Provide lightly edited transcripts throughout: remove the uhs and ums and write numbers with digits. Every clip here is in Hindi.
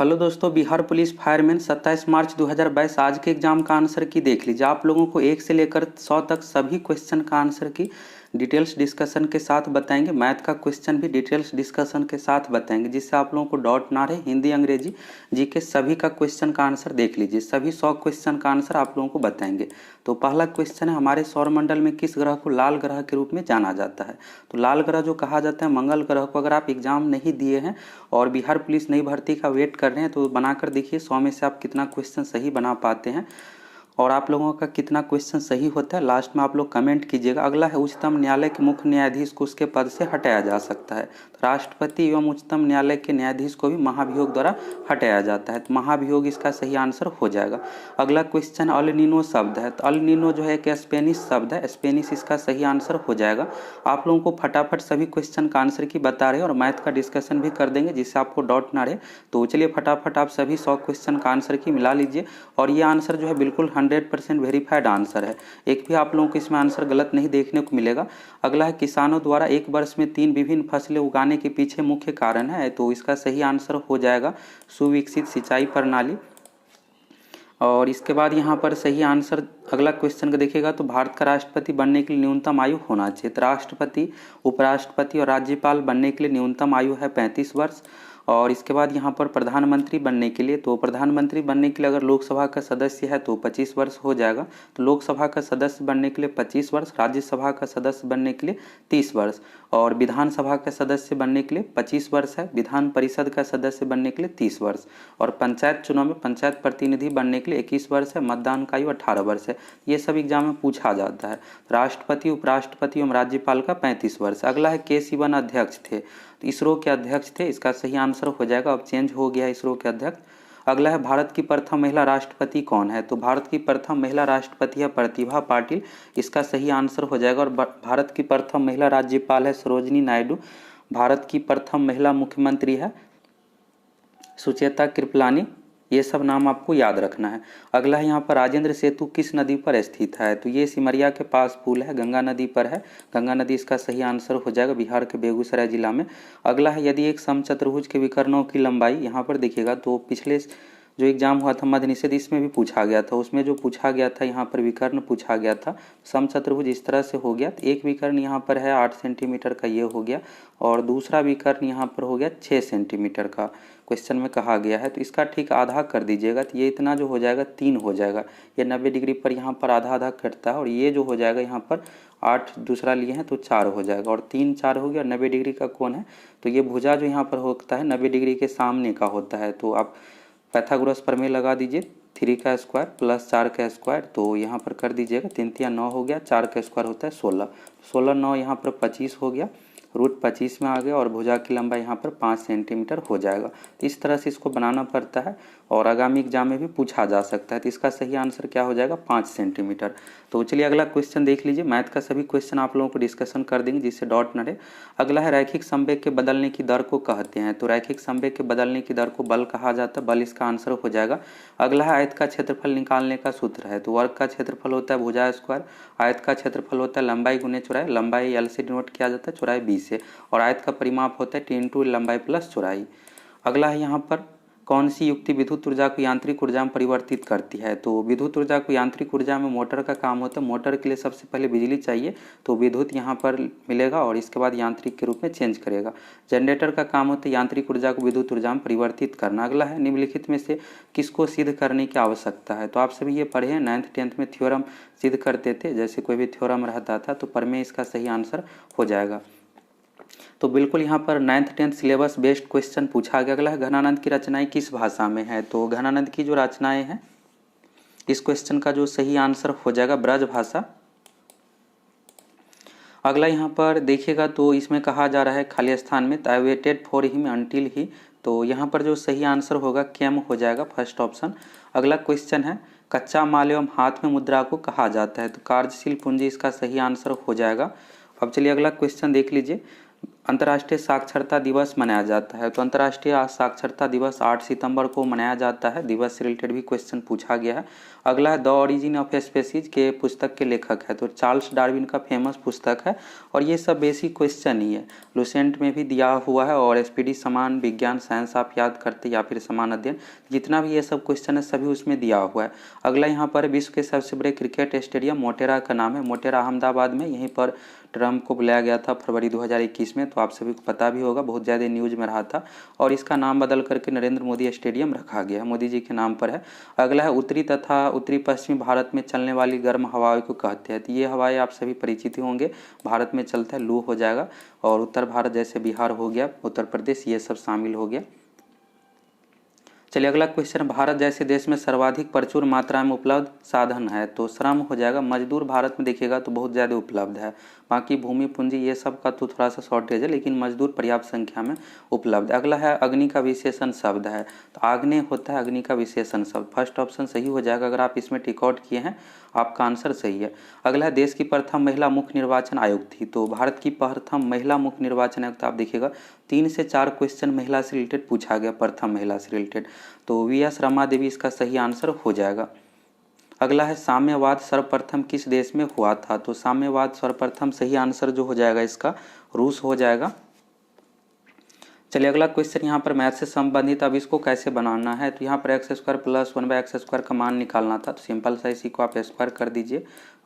हेलो दोस्तों, बिहार पुलिस फायरमैन 27 मार्च 2022 आज के एग्जाम का आंसर की देख लीजिए। आप लोगों को 1 से लेकर 100 तक सभी क्वेश्चन का आंसर की डिटेल्स डिस्कशन के साथ बताएंगे। मैथ का क्वेश्चन भी डिटेल्स डिस्कशन के साथ बताएंगे, जिससे आप लोगों को डाउट ना रहे। हिंदी, अंग्रेजी, जीके सभी का क्वेश्चन का आंसर देख लीजिए। सभी 100 क्वेश्चन का आंसर आप लोगों को बताएंगे। तो पहला क्वेश्चन है, हमारे सौरमंडल में किस ग्रह को लाल ग्रह के रूप में जाना जाता है? तो लाल ग्रह जो कहा जाता है मंगल ग्रह को। अगर आप एग्जाम नहीं दिए हैं और बिहार पुलिस नई भर्ती का वेट कर रहे हैं तो बनाकर देखिए 100 में से आप कितना क्वेश्चन सही बना पाते हैं और आप लोगों का कितना क्वेश्चन सही होता है, लास्ट में आप लोग कमेंट कीजिएगा। अगला है, उच्चतम न्यायालय के मुख्य न्यायाधीश को उसके पद से हटाया जा सकता है। तो राष्ट्रपति एवं उच्चतम न्यायालय के न्यायाधीश को भी महाभियोग द्वारा हटाया जाता है। तो महाभियोग इसका सही आंसर हो जाएगा। अगला क्वेश्चन अल नीनो शब्द है। तो अल नीनो जो है एक स्पेनिश शब्द है, स्पेनिश इसका सही आंसर हो जाएगा। आप लोगों को फटाफट सभी क्वेश्चन का आंसर की बता रहे हैं और मैथ का डिस्कशन भी कर देंगे, जिससे आपको डाउट ना रहे। तो चलिए फटाफट आप सभी 100 क्वेश्चन का आंसर की मिला लीजिए। और ये आंसर जो है बिल्कुल 100% वेरीफाइड आंसर है। एक भी आप लोगों को इसमें आंसर गलत नहीं देखने को मिलेगा। अगला है, किसानों द्वारा एक वर्ष में 3 विभिन्न फसलें उगाने के पीछे मुख्य कारण है। तो इसका सही आंसर हो जाएगा सुविकसित सिंचाई प्रणाली। और इसके बाद यहाँ पर सही आंसर अगला क्वेश्चन का देखिएगा तो भारत का राष्ट्रपति बनने के लिए न्यूनतम आयु होना चाहिए। तो राष्ट्रपति, उपराष्ट्रपति और राज्यपाल बनने के लिए न्यूनतम आयु है 35 वर्ष। और इसके बाद यहाँ पर प्रधानमंत्री बनने के लिए, तो प्रधानमंत्री बनने के लिए अगर लोकसभा का सदस्य है तो 25 वर्ष हो जाएगा। तो लोकसभा का सदस्य बनने के लिए 25 वर्ष, राज्यसभा का सदस्य बनने के लिए 30 वर्ष और विधानसभा का सदस्य बनने के लिए 25 वर्ष है। विधान परिषद का सदस्य बनने के लिए 30 वर्ष और पंचायत चुनाव में पंचायत प्रतिनिधि बनने के लिए 21 वर्ष है। मतदान का आयु 18 वर्ष है। ये सब एग्जाम में पूछा जाता है। राष्ट्रपति, उपराष्ट्रपति एवं राज्यपाल का 35 वर्ष। अगला है, के सिवन अध्यक्ष थे। तो इसरो के अध्यक्ष थे। इसका सही आंसर हो जाएगा, अब चेंज हो गया इसरो के अध्यक्ष। अगला है, भारत की प्रथम महिला राष्ट्रपति कौन है? तो भारत की प्रथम महिला राष्ट्रपति है प्रतिभा पाटिल। इसका सही आंसर हो जाएगा। और भारत की प्रथम महिला राज्यपाल है सरोजिनी नायडू। भारत की प्रथम महिला मुख्यमंत्री है सुचेता कृपलानी। ये सब नाम आपको याद रखना है। अगला है, यहाँ पर राजेंद्र सेतु किस नदी पर स्थित है? तो ये सिमरिया के पास पुल है, गंगा नदी पर है। गंगा नदी इसका सही आंसर हो जाएगा, बिहार के बेगूसराय जिला में। अगला है, यदि एक समचतुर्भुज के विकर्णों की लंबाई, यहाँ पर देखिएगा तो पिछले जो एग्जाम हुआ था मध्य निषेध, इसमें भी पूछा गया था। उसमें जो पूछा गया था यहाँ पर विकर्ण पूछा गया था। समचतुर्भुज इस तरह से हो गया। तो एक विकर्ण यहाँ पर है 8 सेंटीमीटर का, ये हो गया। और दूसरा विकर्ण यहाँ पर हो गया 6 सेंटीमीटर का, क्वेश्चन में कहा गया है। तो इसका ठीक आधा कर दीजिएगा। तो ये इतना जो हो जाएगा 3 हो जाएगा। ये 90 डिग्री पर यहाँ पर आधा आधा कटता है। और ये जो हो जाएगा यहाँ पर 8 दूसरा लिए हैं तो 4 हो जाएगा। और 3 4 हो गया। 90 डिग्री का कोण है तो ये भुजा जो यहाँ पर होता है 90 डिग्री के सामने का होता है। तो आप पाइथागोरस प्रमेय लगा दीजिए। 3 का स्क्वायर प्लस 4 का स्क्वायर, तो यहाँ पर कर दीजिएगा। 3 3 9 हो गया, 4 का स्क्वायर होता है 16। 16 9 यहाँ पर 25 हो गया, रूट 25 में आ गया। और भुजा की लंबाई यहाँ पर 5 सेंटीमीटर हो जाएगा। तो इस तरह से इसको बनाना पड़ता है और आगामी एग्जाम में भी पूछा जा सकता है। तो इसका सही आंसर क्या हो जाएगा? 5 सेंटीमीटर। तो चलिए अगला क्वेश्चन देख लीजिए। मैथ का सभी क्वेश्चन आप लोगों को डिस्कशन कर देंगे, जिससे डाउट न रहे। अगला है, रैखिक संवेग के बदलने की दर को कहते हैं। तो रैखिक संवेग के बदलने की दर को बल कहा जाता है। बल इसका आंसर हो जाएगा। अगला है, आयत का क्षेत्रफल निकालने का सूत्र है। तो वर्ग का क्षेत्रफल होता है भुजा स्क्वायर, आयत का क्षेत्रफल होता है लंबाई गुने चौड़ाई। लंबाई एल से डिनोट किया जाता है, चौड़ाई बी से। और आयत का परिमाप होता है टी इंटू लंबाई प्लस चौड़ाई। अगला है, यहाँ पर कौन सी युक्ति विद्युत ऊर्जा को यांत्रिक ऊर्जा में परिवर्तित करती है? तो विद्युत ऊर्जा को यांत्रिक ऊर्जा में मोटर का काम होता है। मोटर के लिए सबसे पहले बिजली चाहिए, तो विद्युत यहाँ पर मिलेगा और इसके बाद यांत्रिक के रूप में चेंज करेगा। जनरेटर का काम होता है यांत्रिक ऊर्जा को विद्युत ऊर्जा में परिवर्तित करना। अगला है, निम्नलिखित में से किसको सिद्ध करने की आवश्यकता है? तो आप सभी ये पढ़े हैं, 9th 10th में थ्योरम सिद्ध करते थे। जैसे कोई भी थ्योरम रहता था तो प्रमेय इसका सही आंसर हो जाएगा। तो बिल्कुल यहाँ पर 9th 10th syllabus based question पूछा गया। अगला है, घनानंद की रचनाएं किस भाषा में है? तो घनानंद की जो रचनाएं हैं, इस क्वेश्चन का जो सही आंसर हो जाएगा ब्रज भाषा। अगला यहाँ पर देखिएगा तो इसमें कहा जा रहा है खाली स्थान में, I waited for him until he. तो यहाँ पर जो सही आंसर होगा केम हो जाएगा, फर्स्ट ऑप्शन। अगला क्वेश्चन है, कच्चा माल एवं हाथ में मुद्रा को कहा जाता है। तो कार्यशील पूंजी इसका सही आंसर हो जाएगा। अब चलिए अगला क्वेश्चन देख लीजिए। अंतर्राष्ट्रीय साक्षरता दिवस मनाया जाता है? तो अंतर्राष्ट्रीय साक्षरता दिवस 8 सितंबर को मनाया जाता है। दिवस से रिलेटेड भी क्वेश्चन पूछा गया है। अगला है द ओरिजिन ऑफ स्पेसीज के पुस्तक के लेखक है? तो चार्ल्स डार्विन का फेमस पुस्तक है। और ये सब बेसिक क्वेश्चन ही है, लुसेंट में भी दिया हुआ है। और एसपीडी समान विज्ञान साइंस आप याद करते या फिर समान अध्ययन, जितना भी ये सब क्वेश्चन है सभी उसमें दिया हुआ है। अगला यहाँ पर विश्व के सबसे बड़े क्रिकेट स्टेडियम मोटेरा का नाम है। मोटेरा अहमदाबाद में, यहीं पर ट्रम्प को बुलाया गया था फरवरी 2021 में, तो आप सभी को पता भी होगा, बहुत ज़्यादा न्यूज में रहा था। और इसका नाम बदल करके नरेंद्र मोदी स्टेडियम रखा गया, मोदी जी के नाम पर है। अगला है उत्तरी तथा उत्तरी पश्चिमी भारत में चलने वाली गर्म हवाओं को कहते हैं? तो ये हवाएं आप सभी परिचित ही होंगे, भारत में चलता है, लू हो जाएगा। और उत्तर भारत जैसे बिहार हो गया, उत्तर प्रदेश, ये सब शामिल हो गया। चलिए अगला क्वेश्चन, भारत जैसे देश में सर्वाधिक प्रचुर मात्रा में उपलब्ध साधन है? तो श्रम हो जाएगा। मजदूर भारत में देखिएगा तो बहुत ज़्यादा उपलब्ध है, बाकी भूमि पूंजी ये सब का तो थोड़ा सा शॉर्टेज है, लेकिन मजदूर पर्याप्त संख्या में उपलब्ध है। अगला है अग्नि का विशेषण शब्द है? तो आग्नेय होता है अग्नि का विशेषण शब्द। फर्स्ट ऑप्शन सही हो जाएगा, अगर आप इसमें टिक आउट किए हैं आपका आंसर सही है। अगला है देश की प्रथम महिला मुख्य निर्वाचन आयुक्त थी? तो भारत की प्रथम महिला मुख्य निर्वाचन आयुक्त, आप देखिएगा 3 से 4 क्वेश्चन महिला से रिलेटेड पूछा गया, प्रथम महिला से रिलेटेड, तो वी.एस. रमा देवी इसका सही आंसर हो जाएगा। अगला है साम्यवाद सर्वप्रथम किस देश में हुआ था? तो साम्यवाद सर्वप्रथम सही आंसर जो हो जाएगा इसका रूस हो जाएगा। चलिए अगला क्वेश्चन यहाँ पर मैथ से संबंधित, अब इसको कैसे बनाना है? तो यहाँ पर एक्स स्क्वायर प्लस 1/x² का मान निकालना था, तो सिंपल सा इसी को आप स्क्वायर कर दीजिए,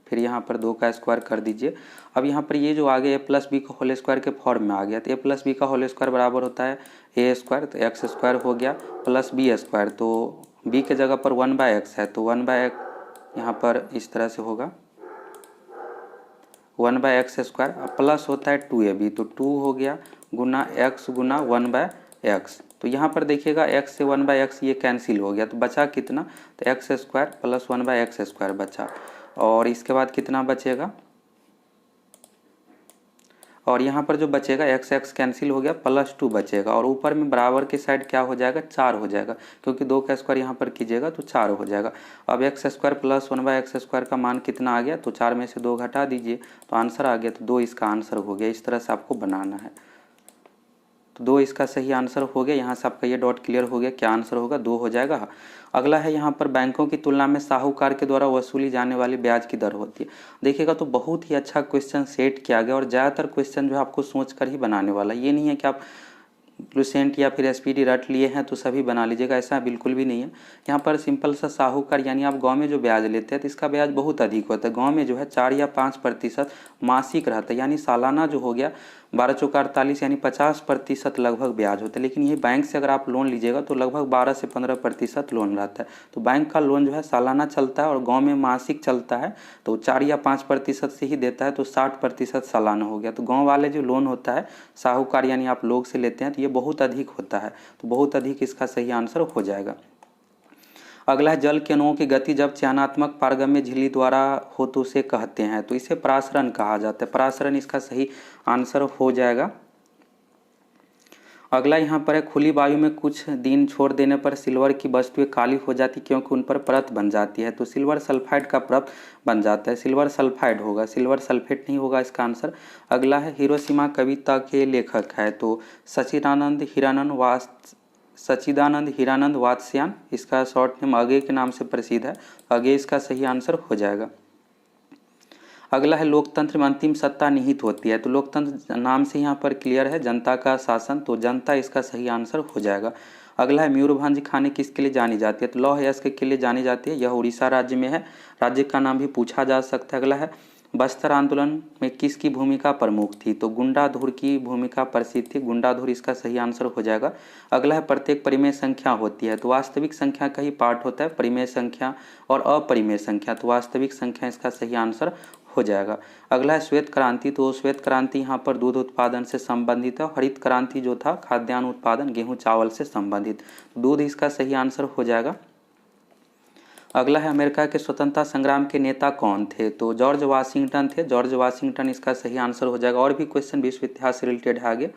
फिर यहाँ पर 2 का स्क्वायर कर दीजिए। अब यहाँ पर ये जो आगे ए प्लस बी का होल स्क्वायर के फॉर्म में आ गया, तो ए प्लस बी का होल स्क्वायर बराबर होता है ए स्क्वायर, तो एक्स स्क्वायर हो गया प्लस बी स्क्वायर, तो बी के जगह पर 1/x है, तो 1/x यहाँ पर इस तरह से होगा 1/x², प्लस होता है 2ab, तो 2 हो गया गुना x गुना 1/x। तो यहाँ पर देखिएगा x से 1/x ये कैंसिल हो गया, तो बचा कितना? तो x² प्लस 1/x² बचा। और इसके बाद कितना बचेगा? और यहाँ पर जो बचेगा x कैंसिल हो गया, +2 बचेगा, और ऊपर में बराबर की साइड क्या हो जाएगा? 4 हो जाएगा, क्योंकि 2 का स्क्वायर यहाँ पर कीजिएगा तो 4 हो जाएगा। अब x² प्लस 1/x² का मान कितना आ गया? तो 4 में से 2 घटा दीजिए तो आंसर आ गया, तो 2 इसका आंसर हो गया। इस तरह से आपको बनाना है, तो 2 इसका सही आंसर हो गया। यहाँ से आपका ये डॉट क्लियर हो गया, क्या आंसर होगा? 2 हो जाएगा। अगला है यहाँ पर बैंकों की तुलना में साहूकार के द्वारा वसूली जाने वाली ब्याज की दर होती है? देखिएगा तो बहुत ही अच्छा क्वेश्चन सेट किया गया, और ज़्यादातर क्वेश्चन जो है आपको सोच कर ही बनाने वाला, ये नहीं है कि आप लुसेंट या फिर एसपीडी रट लिए हैं तो सभी बना लीजिएगा, ऐसा बिल्कुल भी नहीं है। यहाँ पर सिंपल सा साहूकार, यानी आप गांव में जो ब्याज लेते हैं तो इसका ब्याज बहुत अधिक होता है। गांव में जो है 4 या 5% मासिक रहता है, यानी सालाना जो हो गया 12 चौका 48, यानी 50% लगभग ब्याज होता है। लेकिन ये बैंक से अगर आप लोन लीजिएगा तो लगभग 12 से 15% लोन रहता है। तो बैंक का लोन जो है सालाना चलता है और गाँव में मासिक चलता है, तो 4 या 5% से ही देता है, तो 60% सालाना हो गया। तो गाँव वाले जो लोन होता है साहूकार यानी आप लोग से लेते हैं, तो ये बहुत अधिक होता है, तो बहुत अधिक इसका सही आंसर हो जाएगा। अगला है जल के अणुओं की गति जब चयनात्मक पारगम्य झिल्ली द्वारा हो तो उसे कहते हैं? तो इसे परासरण कहा जाता है, परासरण इसका सही आंसर हो जाएगा। अगला यहाँ पर है खुली वायु में कुछ दिन छोड़ देने पर सिल्वर की वस्तुएं काली हो जाती क्योंकि उन पर परत बन जाती है? तो सिल्वर सल्फाइड का परत बन जाता है, सिल्वर सल्फाइड होगा, सिल्वर सल्फेट नहीं होगा इसका आंसर। अगला है हिरोशिमा कविता के लेखक है? तो सच्चिदानंद हीरानंद वात्स्यायन, इसका शॉर्ट नेम अगे के नाम से प्रसिद्ध है, अगे इसका सही आंसर हो जाएगा। अगला है लोकतंत्र में अंतिम सत्ता निहित होती है? तो लोकतंत्र नाम से यहाँ पर क्लियर है, जनता का शासन, तो जनता इसका सही आंसर हो जाएगा। अगला है मयूरभंज खानी किसके लिए जानी जाती है? तो लौह यश के लिए जानी जाती है, यह उड़ीसा राज्य में है, राज्य का नाम भी पूछा जा सकता है। अगला है बस्तर आंदोलन में किसकी भूमिका प्रमुख थी? तो गुंडाधुर की भूमिका प्रसिद्ध थी, गुंडाधुर इसका सही आंसर हो जाएगा। अगला है प्रत्येक परिमेय संख्या होती है? तो वास्तविक संख्या का ही पार्ट होता है परिमेय संख्या और अपरिमेय संख्या, तो वास्तविक संख्या इसका सही आंसर हो जाएगा। अगला है श्वेत क्रांति, तो श्वेत क्रांति यहाँ पर दूध उत्पादन से संबंधित है, हरित क्रांति जो था खाद्यान्न उत्पादन गेहूं चावल से संबंधित, दूध इसका सही आंसर हो जाएगा। अगला है अमेरिका के स्वतंत्रता संग्राम के नेता कौन थे? तो जॉर्ज वाशिंगटन थे, जॉर्ज वाशिंगटन इसका सही आंसर हो जाएगा। और भी क्वेश्चन विश्व इतिहास से रिलेटेड है आगे।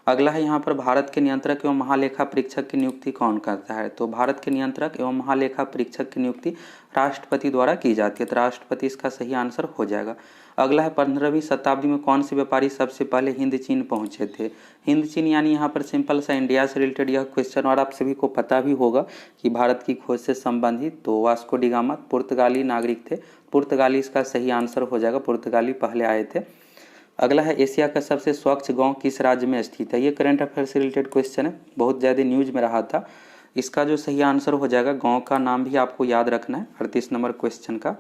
अगला है यहाँ पर भारत के नियंत्रक एवं महालेखा परीक्षक की नियुक्ति कौन करता है? तो भारत के नियंत्रक एवं महालेखा परीक्षक की नियुक्ति राष्ट्रपति द्वारा की जाती है, तो राष्ट्रपति इसका सही आंसर हो जाएगा। अगला है 15वीं शताब्दी में कौन से व्यापारी सबसे पहले हिंद चीन पहुंचे थे। हिंद चीन यानी यहाँ पर सिंपल सा इंडिया से रिलेटेड यह क्वेश्चन, और आप सभी को पता भी होगा कि भारत की खोज से संबंधित तो वास्को डी गामा पुर्तगाली नागरिक थे। पुर्तगाली इसका सही आंसर हो जाएगा, पुर्तगाली पहले आए थे। अगला है एशिया का सबसे स्वच्छ गांव किस राज्य में स्थित है। ये करंट अफेयर से रिलेटेड क्वेश्चन है, बहुत ज़्यादा न्यूज में रहा था। इसका जो सही आंसर हो जाएगा, गांव का नाम भी आपको याद रखना है 38 नंबर क्वेश्चन का,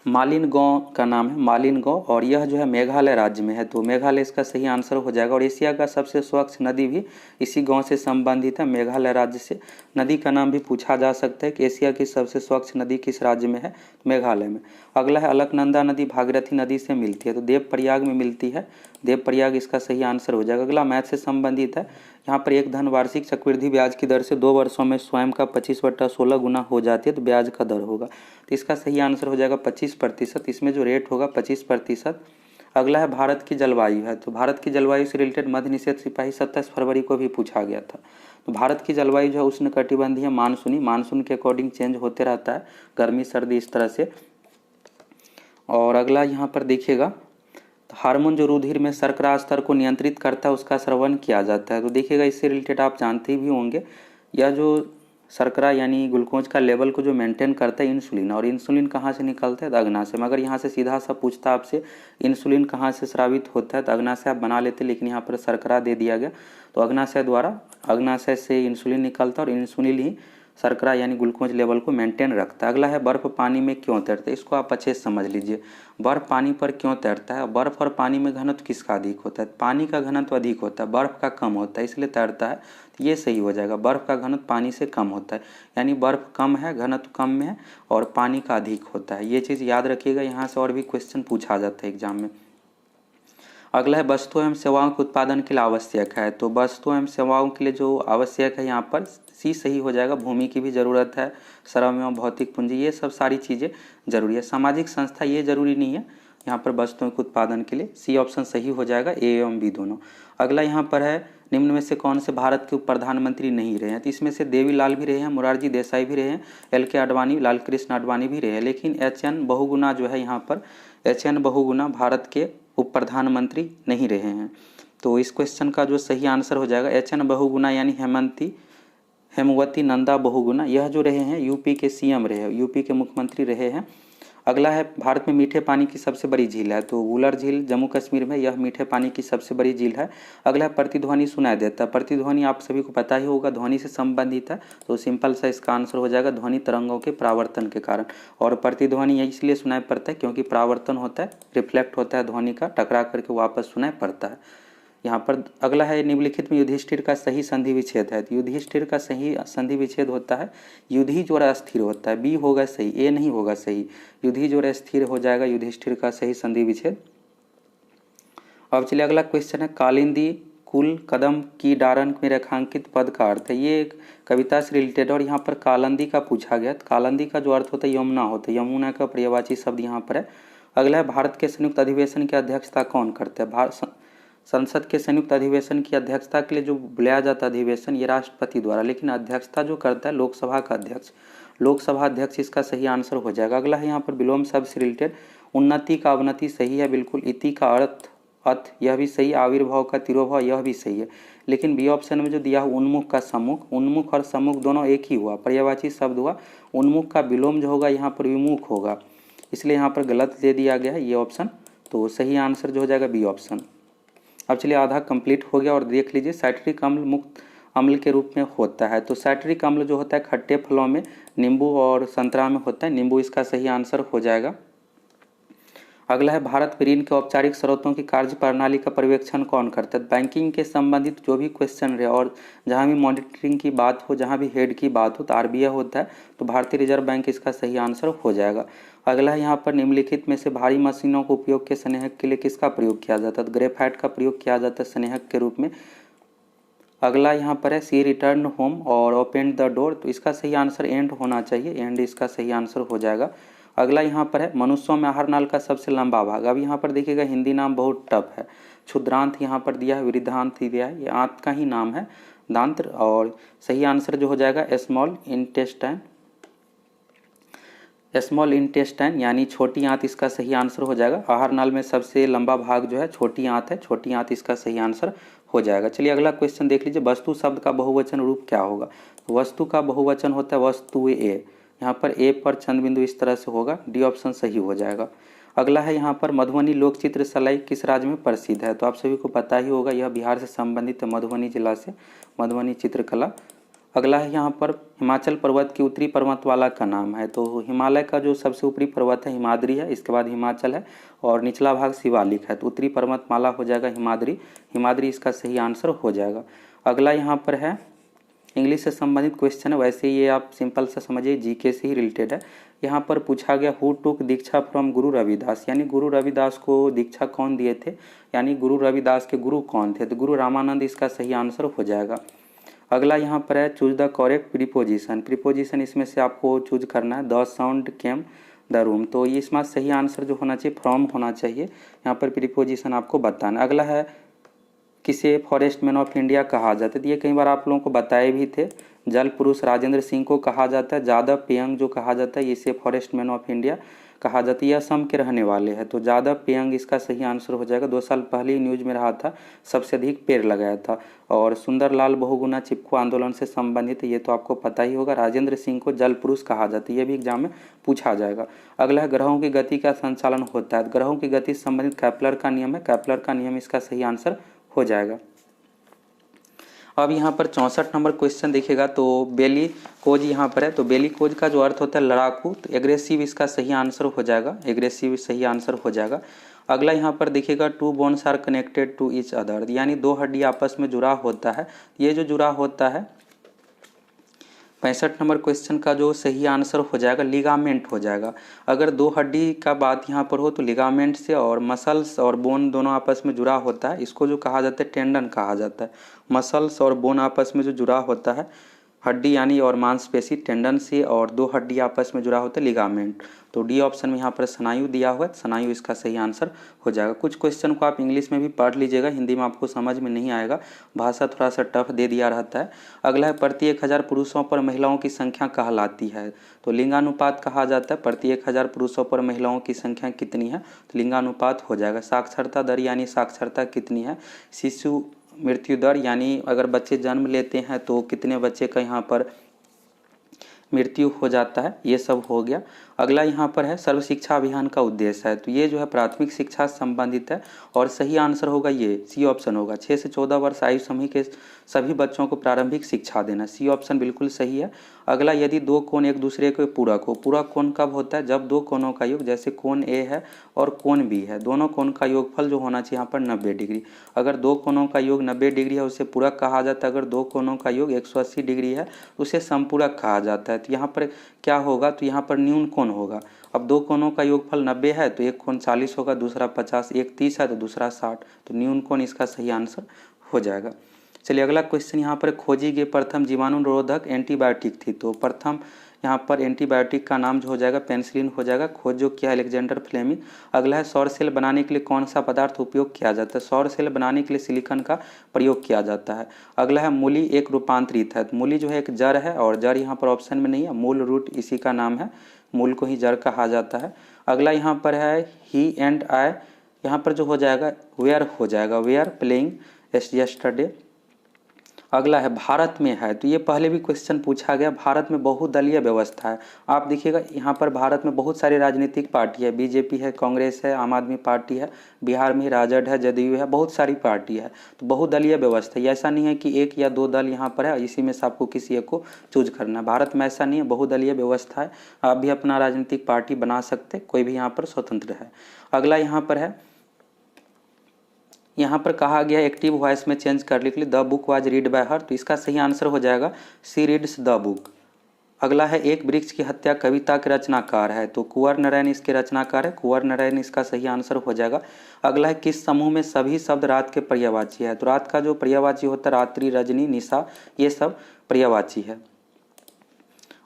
मालिन गांव का नाम है मालिन गांव, और यह जो है मेघालय राज्य में है, तो मेघालय इसका सही आंसर हो जाएगा। और एशिया का सबसे स्वच्छ नदी भी इसी गांव से संबंधित है, मेघालय राज्य से। नदी का नाम भी पूछा जा सकता है कि एशिया की सबसे स्वच्छ नदी किस राज्य में है, मेघालय में। अगला है अलकनंदा नदी भागीरथी नदी से मिलती है, तो देवप्रयाग में मिलती है, देवप्रयाग इसका सही आंसर हो जाएगा। अगला मैथ से संबंधित है, यहाँ पर एक धन वार्षिक चक्रवृद्धि ब्याज की दर से 2 वर्षों में स्वयं का 25/16 गुना हो जाती है, तो ब्याज का दर होगा, तो इसका सही आंसर हो जाएगा 25%। इसमें जो रेट होगा 25%। अगला है भारत की जलवायु है, तो भारत की जलवायु से रिलेटेड मध्य निषेध सिपाही 27 फरवरी को भी पूछा गया था। तो भारत की जलवायु जो है उष्ण कटिबंधीय मानसूनी, मानसून के अकॉर्डिंग चेंज होते रहता है, गर्मी सर्दी इस तरह से। और अगला यहाँ पर देखिएगा, हार्मोन जो रुधिर में शर्करा स्तर को नियंत्रित करता है उसका श्रवण किया जाता है, तो देखिएगा इससे रिलेटेड आप जानते भी होंगे, यह जो शर्करा यानी ग्लूकोज का लेवल को जो मेंटेन करता है इंसुलिन, और इंसुलिन कहाँ से निकलता है, तो अग्ना से। मगर यहाँ से सीधा सा पूछता आपसे इंसुलिन कहाँ से स्रावित होता है, तो अग्नाशय आप बना लेते, लेकिन यहाँ पर शर्करा दे दिया गया, तो अग्नाशय द्वारा, अग्नाशय से इंसुलिन निकलता है और इंसुलिन ही शर्करा यानी ग्लूकोज लेवल को मेंटेन रखता है। अगला है बर्फ पानी में क्यों तैरता है, इसको आप अच्छे से समझ लीजिए। बर्फ पानी पर क्यों तैरता है, बर्फ और पानी में घनत्व किसका अधिक होता है, पानी का घनत्व अधिक होता है, बर्फ का कम होता है, इसलिए तैरता है, ये सही हो जाएगा। बर्फ का घनत्व पानी से कम होता है, यानी बर्फ कम है, घनत्व कम में है, और पानी का अधिक होता है, ये चीज़ याद रखिएगा, यहाँ से और भी क्वेश्चन पूछा जाता है एग्जाम में। अगला है वस्तु एवं सेवाओं के उत्पादन के लिए आवश्यक है, तो वस्तु एवं सेवाओं के लिए जो आवश्यक है यहाँ पर सी सही हो जाएगा। भूमि की भी ज़रूरत है, श्रम एवं भौतिक पूंजी, ये सब सारी चीज़ें जरूरी है। सामाजिक संस्था ये जरूरी नहीं है यहाँ पर वस्तुओं के उत्पादन के लिए, सी ऑप्शन सही हो जाएगा, ए एवं बी दोनों। अगला यहाँ पर है निम्न में से कौन से भारत के उप प्रधानमंत्री नहीं रहे हैं, तो इसमें से देवीलाल भी रहे हैं, मोरारजी देसाई भी रहे हैं, LK आडवाणी, लाल कृष्ण आडवाणी भी रहे हैं, लेकिन HN बहुगुणा जो है यहाँ पर, HN बहुगुणा भारत के उप प्रधानमंत्री नहीं रहे हैं। तो इस क्वेश्चन का जो सही आंसर हो जाएगा HN बहुगुणा यानी हेमवती नंदा बहुगुणा, यह जो रहे हैं यूपी के CM रहे हैं, यूपी के मुख्यमंत्री रहे हैं। अगला है भारत में मीठे पानी की सबसे बड़ी झील है, तो वुलर झील जम्मू कश्मीर में, यह मीठे पानी की सबसे बड़ी झील है। अगला है प्रतिध्वनि सुनाई देता है, प्रतिध्वनि आप सभी को पता ही होगा ध्वनि से संबंधित है, तो सिंपल सा इसका आंसर हो जाएगा ध्वनि तरंगों के परावर्तन के कारण। और प्रतिध्वनि इसलिए सुनाई पड़ता है क्योंकि परावर्तन होता है, रिफ्लेक्ट होता है ध्वनि का, टकरा करके वापस सुनाई पड़ता है यहाँ पर। अगला है निम्नलिखित में युधिष्ठिर का सही संधि विच्छेद है, तो युधिष्ठिर का सही संधि विच्छेद होता है युधि जोड़ा स्थिर होता है, बी होगा सही, ए नहीं होगा सही, युधि जोड़ा स्थिर हो जाएगा युधिष्ठिर का सही संधि विच्छेद। अब चलिए अगला क्वेश्चन है, कालिंदी कुल कदम की डारन में रेखांकित पद का अर्थ है, ये एक कविता से रिलेटेड, और यहाँ पर कालंदी का पूछा गया, तो कालंदी का जो अर्थ होता है यमुना होता है, यमुना का पर्यायवाची शब्द यहाँ पर है। अगला है भारत के संयुक्त अधिवेशन की अध्यक्षता कौन करते हैं, संसद के संयुक्त अधिवेशन की अध्यक्षता के लिए जो बुलाया जाता है अधिवेशन, ये राष्ट्रपति द्वारा, लेकिन अध्यक्षता जो करता है लोकसभा का अध्यक्ष, लोकसभा अध्यक्ष इसका सही आंसर हो जाएगा। अगला है यहाँ पर विलोम शब्द से रिलेटेड, उन्नति का अवनति सही है बिल्कुल, इति का अर्थ अथ यह भी सही, आविर्भाव का तिरोभाव यह भी सही है, लेकिन बी ऑप्शन में जो दिया है उन्मुख का सम्मुख, उन्मुख और सम्मुख दोनों एक ही हुआ, पर्यायवाची शब्द हुआ, उन्मुख का विलोम जो होगा यहाँ पर विमुख होगा, इसलिए यहाँ पर गलत दे दिया गया है ये ऑप्शन, तो सही आंसर जो हो जाएगा बी ऑप्शन। अब चलिए आधा कंप्लीट हो गया, और देख लीजिए साइट्रिक अम्ल मुक्त अम्ल के रूप में होता है, तो साइट्रिक अम्ल जो होता है खट्टे फलों में नींबू और संतरा में होता है, नींबू इसका सही आंसर हो जाएगा। अगला है भारत में ऋण के औपचारिक स्रोतों की कार्य प्रणाली का पर्यवेक्षण कौन करता है, बैंकिंग के संबंधित जो भी क्वेश्चन रहे और जहाँ भी मॉनिटरिंग की बात हो, जहाँ भी हेड की बात हो, तो RBI होता है, तो भारतीय रिजर्व बैंक इसका सही आंसर हो जाएगा। अगला है यहाँ पर निम्नलिखित में से भारी मशीनों को उपयोग के स्नेहक के लिए किसका प्रयोग किया जाता है, तो ग्रेफाइट का प्रयोग किया जाता है स्नेहक के रूप में। अगला यहाँ पर है सी रिटर्न होम और ओपन द डोर, तो इसका सही आंसर एंड होना चाहिए, एंड इसका सही आंसर हो जाएगा। अगला यहाँ पर है मनुष्यों में आहार नाल का सबसे लंबा भाग, अब यहाँ पर देखिएगा हिंदी नाम बहुत टफ है, क्षुद्रांत यहाँ पर दिया है, वृद्धांत दिया है, ये आंत का ही नाम है दांत्र, और सही आंसर जो हो जाएगा स्मॉल इंटेस्टाइन। स्मॉल इंटेस्टाइन यानी छोटी आंत इसका सही आंसर हो जाएगा। आहार नाल में सबसे लंबा भाग जो है छोटी आंत है, छोटी आंत इसका सही आंसर हो जाएगा। चलिए अगला क्वेश्चन देख लीजिए, वस्तु शब्द का बहुवचन रूप क्या होगा। तो वस्तु का बहुवचन होता है वस्तुएं। यहाँ पर ए पर चंद बिंदु इस तरह से होगा, डी ऑप्शन सही हो जाएगा। अगला है यहाँ पर मधुबनी लोक चित्र सलाई किस राज्य में प्रसिद्ध है। तो आप सभी को पता ही होगा, यह बिहार से संबंधित है, मधुबनी जिला से मधुबनी चित्रकला। अगला है यहाँ पर हिमाचल पर्वत की उत्तरी पर्वतमाला का नाम है। तो हिमालय का जो सबसे ऊपरी पर्वत है हिमाद्री है, इसके बाद हिमाचल है और निचला भाग शिवालिक है। तो उत्तरी पर्वतमाला हो जाएगा हिमाद्री, हिमाद्री इसका सही आंसर हो जाएगा। अगला यहाँ पर है इंग्लिश से संबंधित क्वेश्चन है, वैसे ये आप सिंपल से समझिए, जीके से ही रिलेटेड है। यहाँ पर पूछा गया who took Diksha from Guru Ravidas, यानी गुरु रविदास को दीक्षा कौन दिए थे, यानी गुरु रविदास के गुरु कौन थे। तो गुरु रामानंद इसका सही आंसर हो जाएगा। अगला यहाँ पर है choose the correct preposition. Preposition इसमें से आपको चूज करना है, the sound came the room. तो ये इसमें सही आंसर जो होना चाहिए फ्रॉम होना चाहिए, यहाँ पर प्रीपोजिशन आपको बताना। अगला है किसे फॉरेस्ट मैन ऑफ इंडिया कहा जाता है। तो ये कई बार आप लोगों को बताए भी थे, जल पुरुष राजेंद्र सिंह को कहा जाता है। जादव पेयंग जो कहा जाता है इसे फॉरेस्ट मैन ऑफ इंडिया कहा जाता है। ये असम के रहने वाले हैं, तो जादव पेयंग इसका सही आंसर हो जाएगा। 2 साल पहले ही न्यूज में रहा था, सबसे अधिक पेड़ लगाया था। और सुंदरलाल बहुगुणा चिपको आंदोलन से संबंधित, ये तो आपको पता ही होगा। राजेंद्र सिंह को जल पुरुष कहा जाता है, ये भी एग्जाम में पूछा जाएगा। अगला है ग्रहों की गति का संचालन होता है। ग्रहों की गति से संबंधित कैप्लर का नियम है, कैप्लर का नियम इसका सही आंसर हो जाएगा। अब यहाँ पर 64 नंबर क्वेश्चन देखिएगा, तो बेली कोज यहाँ पर है। तो बेली कोज का जो अर्थ होता है लड़ाकू, तो एग्रेसिव इसका सही आंसर हो जाएगा, एग्रेसिव सही आंसर हो जाएगा। अगला यहाँ पर देखिएगा two bones are connected to each other, यानी 2 हड्डी आपस में जुड़ा होता है। ये जो जुड़ा होता है 65 नंबर क्वेश्चन का जो सही आंसर हो जाएगा लिगामेंट हो जाएगा। अगर 2 हड्डी का बात यहाँ पर हो तो लिगामेंट से, और मसल्स और बोन दोनों आपस में जुड़ा होता है, इसको जो कहा जाता है टेंडन कहा जाता है। मसल्स और बोन आपस में जो जुड़ा होता है, हड्डी यानी और मांसपेशी टेंडन से, और 2 हड्डी आपस में जुड़ा होता है लिगामेंट। तो डी ऑप्शन में यहाँ पर स्नायु दिया हुआ है, स्नायु इसका सही आंसर हो जाएगा। कुछ क्वेश्चन को आप इंग्लिश में भी पढ़ लीजिएगा, हिंदी में आपको समझ में नहीं आएगा, भाषा थोड़ा सा टफ दे दिया रहता है। अगला है प्रति 1000 पुरुषों पर महिलाओं की संख्या कहलाती है। तो लिंगानुपात कहा जाता है, प्रति 1000 पुरुषों पर महिलाओं की संख्या कितनी है, तो लिंगानुपात हो जाएगा। साक्षरता दर यानी साक्षरता कितनी है। शिशु मृत्यु दर यानी अगर बच्चे जन्म लेते हैं तो कितने बच्चे का यहाँ पर मृत्यु हो जाता है, ये सब हो गया। अगला यहाँ पर है सर्व शिक्षा अभियान का उद्देश्य है। तो ये जो है प्राथमिक शिक्षा से संबंधित है और सही आंसर होगा ये सी ऑप्शन होगा। 6 से 14 वर्ष आयु समूह के सभी बच्चों को प्रारंभिक शिक्षा देना, सी ऑप्शन बिल्कुल सही है। अगला यदि 2 कोण एक दूसरे के पूरक हो, पूरक कोण कब होता है, जब 2 कोणों का योग, जैसे कोण ए है और कोण बी है, दोनों कोण का योगफल जो होना चाहिए यहाँ पर 90 डिग्री। अगर 2 कोणों का योग 90 डिग्री है उसे पूरक कहा जाता है। अगर 2 कोणों का योग 180 डिग्री है उसे समपूरक कहा जाता है। तो यहाँ पर क्या होगा, तो यहाँ पर न्यून कोण होगा। अब 2 कोणों का योगफल 90 है तो एक कोण 40 होगा, दूसरा 50, एक 30 है तो दूसरा 60, तो न्यून कोण इसका सही आंसर हो जाएगा। चलिए अगला क्वेश्चन यहाँ पर खोजी गई प्रथम जीवाणु निरोधक एंटीबायोटिक थी। तो प्रथम यहाँ पर एंटीबायोटिक का नाम जो हो जाएगा पेनिसिलिन हो जाएगा, खोज जो किया अलेक्जेंडर फ्लेमिंग। अगला है सौर सेल बनाने के लिए कौन सा पदार्थ उपयोग किया जाता है। सौर सेल बनाने के लिए सिलिकॉन का प्रयोग किया जाता है। अगला है मूली एक रूपांतरित है। तो मूली जो है एक जड़ है और जड़ यहाँ पर ऑप्शन में नहीं है, मूल रूट इसी का नाम है, मूल को ही जड़ कहा जाता है। अगला यहाँ पर है ही एंड आई, यहाँ पर जो हो जाएगा वेयर हो जाएगा, वेयर प्लेइंग यस्टरडे। अगला है भारत में है। तो ये पहले भी क्वेश्चन पूछा गया, भारत में बहुदलीय व्यवस्था है। आप देखिएगा यहाँ पर भारत में बहुत सारी राजनीतिक पार्टी है, बीजेपी है, कांग्रेस है, आम आदमी पार्टी है, बिहार में राजद है, जदयू है, बहुत सारी पार्टी है। तो बहुदलीय व्यवस्था, ऐसा नहीं है कि 1 या 2 दल यहाँ पर है, इसी में से आपको किसी एक को चूज करना है। भारत में ऐसा नहीं है, बहुदलीय व्यवस्था है, आप भी अपना राजनीतिक पार्टी बना सकते, कोई भी यहाँ पर स्वतंत्र है। अगला यहाँ पर है, यहाँ पर कहा गया एक्टिव वॉइस में चेंज करने के लिए the book was read by हर। तो इसका सही आंसर हो जाएगा सी रीड्स द बुक। अगला है एक वृक्ष की हत्या कविता के रचनाकार है। तो कुंवर नारायण इसके रचनाकार है, कुंवर नारायण इसका सही आंसर हो जाएगा। अगला है किस समूह में सभी शब्द रात के पर्यायवाची है। तो रात का जो पर्यायवाची होता है रात्रि, रजनी, निशा, ये सब पर्यायवाची है।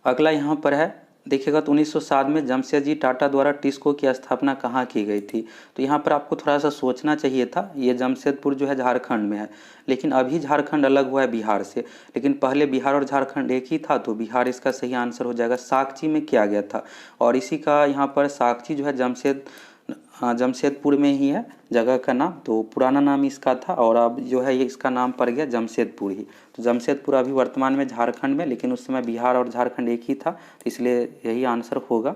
अगला यहाँ पर है देखिएगा तो 1907 में जमशेदजी टाटा द्वारा टिस्को की स्थापना कहाँ की गई थी। तो यहाँ पर आपको थोड़ा सा सोचना चाहिए था। ये जमशेदपुर जो है झारखंड में है, लेकिन अभी झारखंड अलग हुआ है बिहार से, लेकिन पहले बिहार और झारखंड एक ही था, तो बिहार इसका सही आंसर हो जाएगा। साकची में किया गया था, और इसी का यहाँ पर साकची जो है जमशेदपुर में ही है जगह का नाम। तो पुराना नाम इसका था और अब जो है ये इसका नाम पड़ गया जमशेदपुर ही। तो जमशेदपुर अभी वर्तमान में झारखंड में, लेकिन उस समय बिहार और झारखंड एक ही था, तो इसलिए यही आंसर होगा।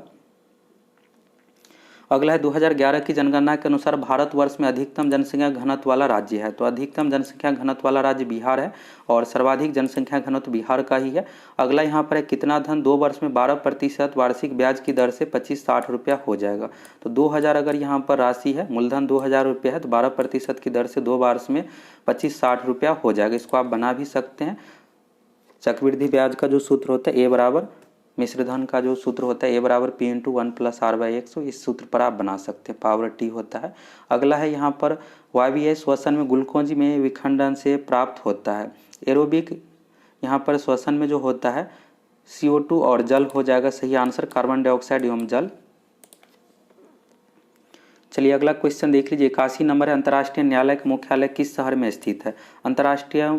अगला है 2011 की जनगणना के अनुसार भारतवर्ष में अधिकतम जनसंख्या घनत्व वाला राज्य है। तो अधिकतम जनसंख्या घनत्व वाला राज्य बिहार है और सर्वाधिक जनसंख्या घनत्व बिहार का ही है। अगला यहाँ पर है कितना धन 2 वर्ष में 12% वार्षिक ब्याज की दर से 2560 रुपया हो जाएगा। तो 2000 अगर यहाँ पर राशि है, मूलधन 2000 रुपया है, तो 12% की दर से 2 वर्ष में 2560 रुपया हो जाएगा। इसको आप बना भी सकते हैं। चक्रवृद्धि ब्याज का जो सूत्र होता है ए बराबर मिश्रधन का जो सूत्र होता है ए बराबर पी इंटू 1 + r/100, इस सूत्र पर आप बना सकते हैं, पावर टी होता है। अगला है यहाँ पर वायवीय श्वसन में ग्लूकोज में विखंडन से प्राप्त होता है। एरोबिक यहाँ पर श्वसन में जो होता है CO2 और जल हो जाएगा सही आंसर, कार्बन डाइऑक्साइड एवं जल। चलिए अगला क्वेश्चन देख लीजिए। 81 नंबर है, अंतर्राष्ट्रीय न्यायालय का मुख्यालय किस शहर में स्थित है। अंतर्राष्ट्रीय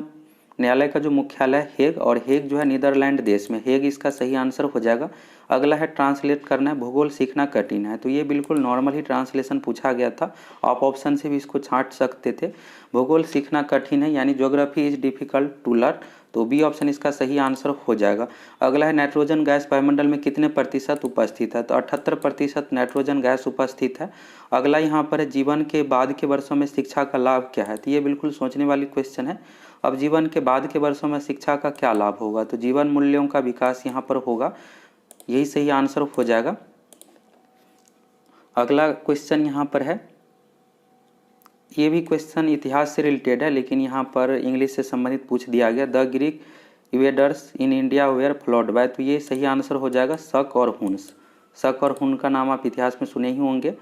न्यायालय का जो मुख्यालय हेग, और हेग जो है नीदरलैंड देश में, हेग इसका सही आंसर हो जाएगा। अगला है ट्रांसलेट करना है, भूगोल सीखना कठिन है। तो ये बिल्कुल नॉर्मल ही ट्रांसलेशन पूछा गया था, आप ऑप्शन से भी इसको छांट सकते थे। भूगोल सीखना कठिन है यानी geography is difficult to learn, तो बी ऑप्शन इसका सही आंसर हो जाएगा। अगला है नाइट्रोजन गैस वायुमंडल में कितने प्रतिशत उपस्थित है। तो 78% नाइट्रोजन गैस उपस्थित है। अगला यहाँ पर है जीवन के बाद के वर्षों में शिक्षा का लाभ क्या है। तो ये बिल्कुल सोचने वाली क्वेश्चन है। अब जीवन के बाद के वर्षों में शिक्षा का क्या लाभ होगा। तो जीवन मूल्यों का विकास यहाँ पर होगा, यही सही आंसर हो जाएगा। अगला क्वेश्चन यहाँ पर है, ये भी क्वेश्चन इतिहास से रिलेटेड है, लेकिन यहाँ पर इंग्लिश से संबंधित पूछ दिया गया। The Greek invaders in India were followed by, तो ये सही आंसर हो जाएगा शक और हुन्स। शक और हुन का नाम आप इतिहास में सुने ही होंगे,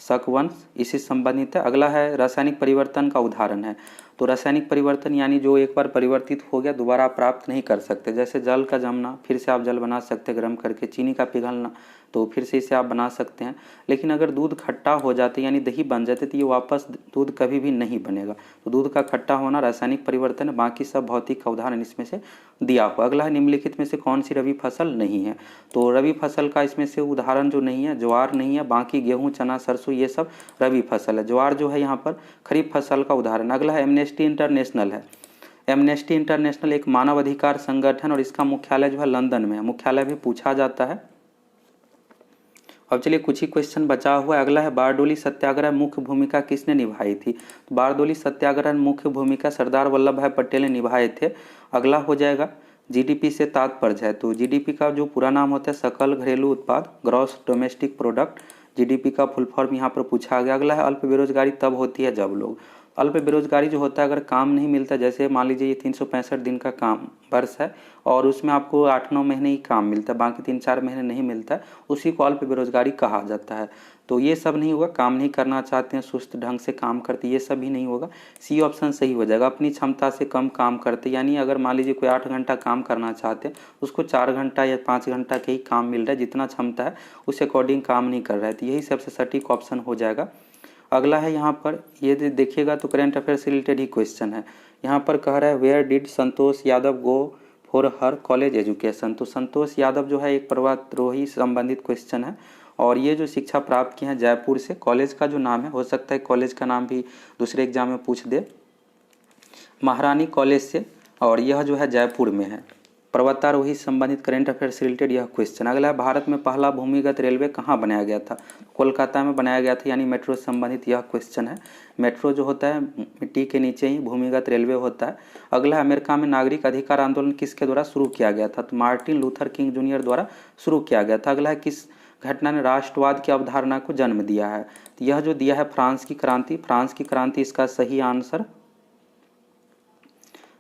शक वंश इसी संबंधित है। अगला है रासायनिक परिवर्तन का उदाहरण है। तो रासायनिक परिवर्तन यानी जो एक बार परिवर्तित हो गया दोबारा आप प्राप्त नहीं कर सकते। जैसे जल का जमना, फिर से आप जल बना सकते हैं गर्म करके। चीनी का पिघलना, तो फिर से इसे आप बना सकते हैं। लेकिन अगर दूध खट्टा हो जाते यानी दही बन जाते, तो ये वापस दूध कभी भी नहीं बनेगा। तो दूध का खट्टा होना रासायनिक परिवर्तन है, बाकी सब भौतिक का उदाहरण इसमें से दिया हुआ। अगला है निम्नलिखित में से कौन सी रबी फसल नहीं है। तो रबी फसल का इसमें से उदाहरण जो नहीं है, ज्वार नहीं है, बाकी गेहूँ, चना, सरसों ये सब रबी फसल है। ज्वार जो है यहाँ पर खरीफ फसल का उदाहरण। अगला है एमनेस्टी इंटरनेशनल है। एमनेस्टी इंटरनेशनल एक मानव अधिकार संगठन और इसका मुख्यालय जो है लंदन में है। मुख्यालय भी पूछा जाता है। अब चलिए कुछ ही क्वेश्चन बचा हुआ है। अगला है बारडोली सत्याग्रह मुख्य भूमिका किसने निभाई थी। तो बारडोली सत्याग्रह मुख्य भूमिका सरदार वल्लभ भाई पटेल ने निभाए थे। अगला हो जाएगा जीडीपी से तात्पर्य है। तो जीडीपी का जो पूरा नाम होता है सकल घरेलू उत्पाद, ग्रॉस डोमेस्टिक प्रोडक्ट। जीडीपी का फुल फॉर्म यहाँ पर पूछा गया। अगला है अल्प बेरोजगारी तब होती है जब लोग, अल्प बेरोजगारी जो होता है अगर काम नहीं मिलता, जैसे मान लीजिए ये 365 दिन का काम वर्ष है और उसमें आपको 8-9 महीने ही काम मिलता है, बाकी 3-4 महीने नहीं मिलता है, उसी को अल्प बेरोजगारी कहा जाता है। तो ये सब नहीं होगा, काम नहीं करना चाहते हैं, सुस्त ढंग से काम करते, ये सब भी नहीं होगा। सी ऑप्शन सही हो जाएगा। अपनी क्षमता से कम काम करते, यानी अगर मान लीजिए कोई 8 घंटा काम करना चाहते हैं, उसको 4 घंटा या 5 घंटा के ही काम मिल रहा है, जितना क्षमता है उस अकॉर्डिंग काम नहीं कर रहा है। तो यही सबसे सटीक ऑप्शन हो जाएगा। अगला है यहाँ पर, ये देखिएगा तो करंट अफेयर से रिलेटेड ही क्वेश्चन है। यहाँ पर कह रहा है where did Santosh Yadav go for her college education. तो संतोष यादव जो है एक पर्वतारोही संबंधित क्वेश्चन है और ये जो शिक्षा प्राप्त की है जयपुर से। कॉलेज का जो नाम है, हो सकता है कॉलेज का नाम भी दूसरे एग्जाम में पूछ दे, महारानी कॉलेज से, और यह जो है जयपुर में है। पर्वतारोही संबंधित करंट अफेयर से रिलेटेड यह क्वेश्चन। अगला है भारत में पहला भूमिगत रेलवे कहाँ बनाया गया था। कोलकाता में बनाया गया था, यानी मेट्रो से संबंधित यह क्वेश्चन है। मेट्रो जो होता है मिट्टी के नीचे ही भूमिगत रेलवे होता है। अगला है अमेरिका में नागरिक अधिकार आंदोलन किसके द्वारा शुरू किया गया था। तो मार्टिन लूथर किंग जूनियर द्वारा शुरू किया गया था। अगला है किस घटना ने राष्ट्रवाद की अवधारणा को जन्म दिया है। तो यह जो दिया है फ्रांस की क्रांति। फ्रांस की क्रांति इसका सही आंसर,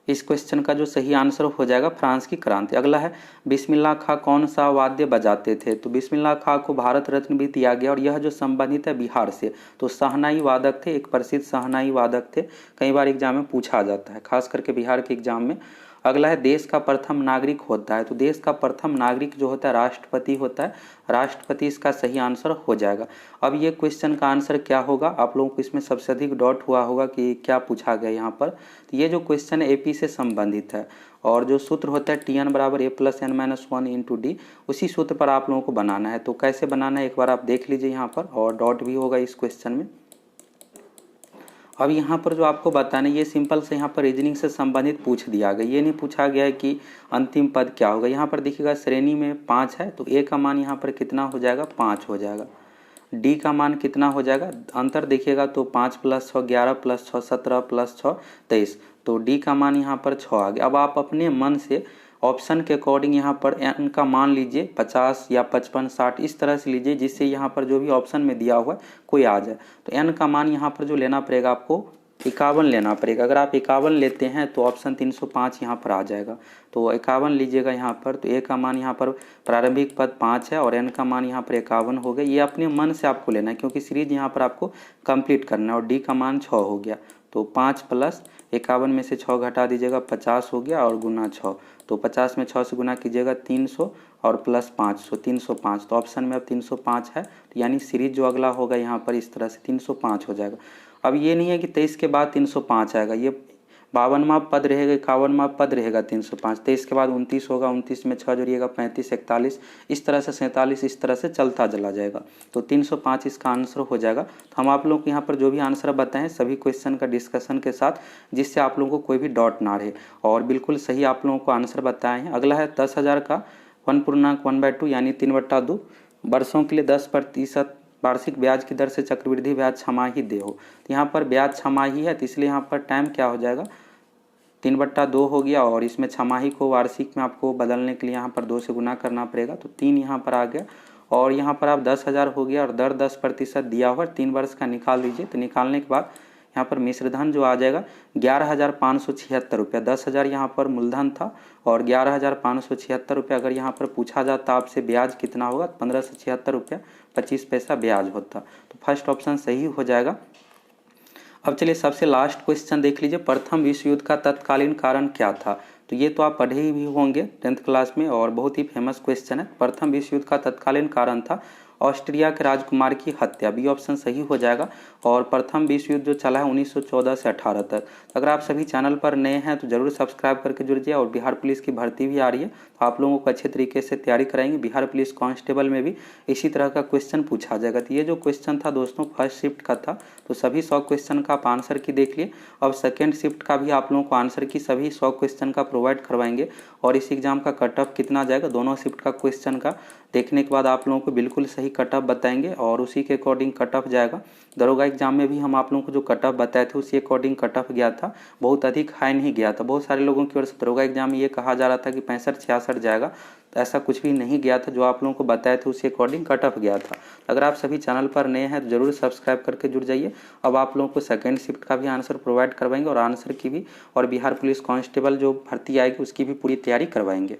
इस क्वेश्चन का जो सही आंसर हो जाएगा फ्रांस की क्रांति। अगला है बिस्मिल्लाह खां कौन सा वाद्य बजाते थे। तो बिस्मिल्लाह खां को भारत रत्न भी दिया गया और यह जो संबंधित है बिहार से, तो शहनाई वादक थे, एक प्रसिद्ध शहनाई वादक थे। कई बार एग्जाम में पूछा जाता है, खास करके बिहार के एग्जाम में। अगला है देश का प्रथम नागरिक होता है, तो देश का प्रथम नागरिक जो होता है राष्ट्रपति होता है, राष्ट्रपति इसका सही आंसर हो जाएगा। अब ये क्वेश्चन का आंसर क्या होगा, आप लोगों को इसमें सबसे अधिक डाउट हुआ होगा कि क्या पूछा गया यहाँ पर। तो ये जो क्वेश्चन है एपी से संबंधित है और जो सूत्र होता है TN बराबर A+N-1 इंटू डी, उसी सूत्र पर आप लोगों को बनाना है। तो कैसे बनाना है एक बार आप देख लीजिए यहाँ पर, और डॉट भी होगा इस क्वेश्चन में। अब यहाँ पर जो आपको बताना है ये सिंपल से यहाँ पर रीजनिंग से संबंधित पूछ दिया गया, ये नहीं पूछा गया है कि अंतिम पद क्या होगा। यहाँ पर देखिएगा श्रेणी में 5 है, तो ए का मान यहाँ पर कितना हो जाएगा, 5 हो जाएगा। डी का मान कितना हो जाएगा, अंतर देखिएगा तो 5 + 6 11 + 6 17 + 6 23, तो डी का मान यहाँ पर 6 आ गया। अब आप अपने मन से ऑप्शन के अकॉर्डिंग यहाँ पर एन का मान लीजिए 50 या 55 60 इस तरह से लीजिए, जिससे यहाँ पर जो भी ऑप्शन में दिया हुआ है कोई आ जाए। तो एन का मान यहाँ पर जो लेना पड़ेगा आपको 51 लेना पड़ेगा। अगर आप 51 लेते हैं तो ऑप्शन 305 यहाँ पर आ जाएगा। तो 51 लीजिएगा यहाँ पर, तो ए का मान यहाँ पर प्रारंभिक पद 5 है और एन का मान यहाँ पर 51 हो गया। ये अपने मन से आपको लेना है क्योंकि सीरीज यहाँ पर आपको कंप्लीट करना है। और डी का मान 6 हो गया, तो 5 + 51 में से 6 घटा दीजिएगा 50 हो गया और गुना 6, तो 50 में 6 से गुना कीजिएगा 300 और प्लस 500 305, तो ऑप्शन में अब 305 है। तो यानी सीरीज जो अगला होगा यहाँ पर इस तरह से 305 हो जाएगा। अब ये नहीं है कि 23 के बाद 305 आएगा, ये 52वां पद रहेगा, 51वां पद रहेगा 305, 23 के बाद 29 होगा, 29 में 6 जोड़िएगा 35 41 इस तरह से 47 इस तरह से चलता चला जाएगा। तो 305 इसका आंसर हो जाएगा। तो हम आप लोगों को यहाँ पर जो भी आंसर बताएं सभी क्वेश्चन का डिस्कशन के साथ, जिससे आप लोगों को कोई भी डाउट ना रहे, और बिल्कुल सही आप लोगों को आंसर बताए हैं। अगला है 10,000 का 1/1/2 यानी 3/2 वर्षों के लिए 10% वार्षिक ब्याज की दर से चक्रवृद्धि ब्याज छमाही दे हो। तो यहाँ पर ब्याज छमाही है, तो इसलिए यहाँ पर टाइम क्या हो जाएगा 3/2 हो गया, और इसमें छमाही को वार्षिक में आपको बदलने के लिए यहाँ पर 2 से गुना करना पड़ेगा, तो 3 यहाँ पर आ गया। और यहाँ पर आप 10,000 हो गया और दर 10% दिया हुआ 3 वर्ष का निकाल दीजिए। तो निकालने के बाद यहाँ पर मिश्रधन जो आ जाएगा 11,576 रुपये। 10,000 यहाँ पर मूलधन था और 11,576 रुपये अगर यहाँ पर पूछा जाता आपसे ब्याज कितना होगा 1576 रुपये 25 पैसा ब्याज होता। तो फर्स्ट ऑप्शन सही हो जाएगा। अब चलिए सबसे लास्ट क्वेश्चन देख लीजिए, प्रथम विश्व युद्ध का तत्कालीन कारण क्या था। तो ये तो आप पढ़े ही भी होंगे 10th क्लास में, और बहुत ही फेमस क्वेश्चन है। प्रथम विश्व युद्ध का तत्कालीन कारण था ऑस्ट्रिया के राजकुमार की हत्या, बी ऑप्शन सही हो जाएगा। और प्रथम विश्व युद्ध जो चला है 1914 से 18 तक। अगर आप सभी चैनल पर नए हैं तो जरूर सब्सक्राइब करके जुड़ जाइए। और बिहार पुलिस की भर्ती भी आ रही है, तो आप लोगों को अच्छे तरीके से तैयारी कराएंगे। बिहार पुलिस कांस्टेबल में भी इसी तरह का क्वेश्चन पूछा जाएगा। तो ये जो क्वेश्चन था दोस्तों फर्स्ट शिफ्ट का था, तो सभी 100 क्वेश्चन का आप आंसर की देख लिए। अब सेकेंड शिफ्ट का भी आप लोगों को आंसर की सभी 100 क्वेश्चन का प्रोवाइड करवाएंगे। और इस एग्जाम का कट ऑफ कितना जाएगा दोनों शिफ्ट का क्वेश्चन का देखने के बाद आप लोगों को बिल्कुल सही कट ऑफ बताएंगे, और उसी के अकॉर्डिंग कट ऑफ जाएगा। दरोगा एग्जाम में भी हम आप लोगों को जो कट ऑफ बताए थे उसी अकॉर्डिंग कट ऑफ गया था, बहुत अधिक हाई नहीं गया था। बहुत सारे लोगों की ओर से दरोगा एग्जाम में ये कहा जा रहा था कि 65-66 जाएगा, तो ऐसा कुछ भी नहीं गया था। जो आप लोगों को बताए थे उसी अकॉर्डिंग कट ऑफ गया था। अगर आप सभी चैनल पर नए हैं तो जरूर सब्सक्राइब करके जुड़ जाइए। अब आप लोगों को सेकंड शिफ्ट का भी आंसर प्रोवाइड करवाएंगे और आंसर की भी, और बिहार पुलिस कांस्टेबल जो भर्ती आएगी उसकी भी पूरी तैयारी करवाएंगे।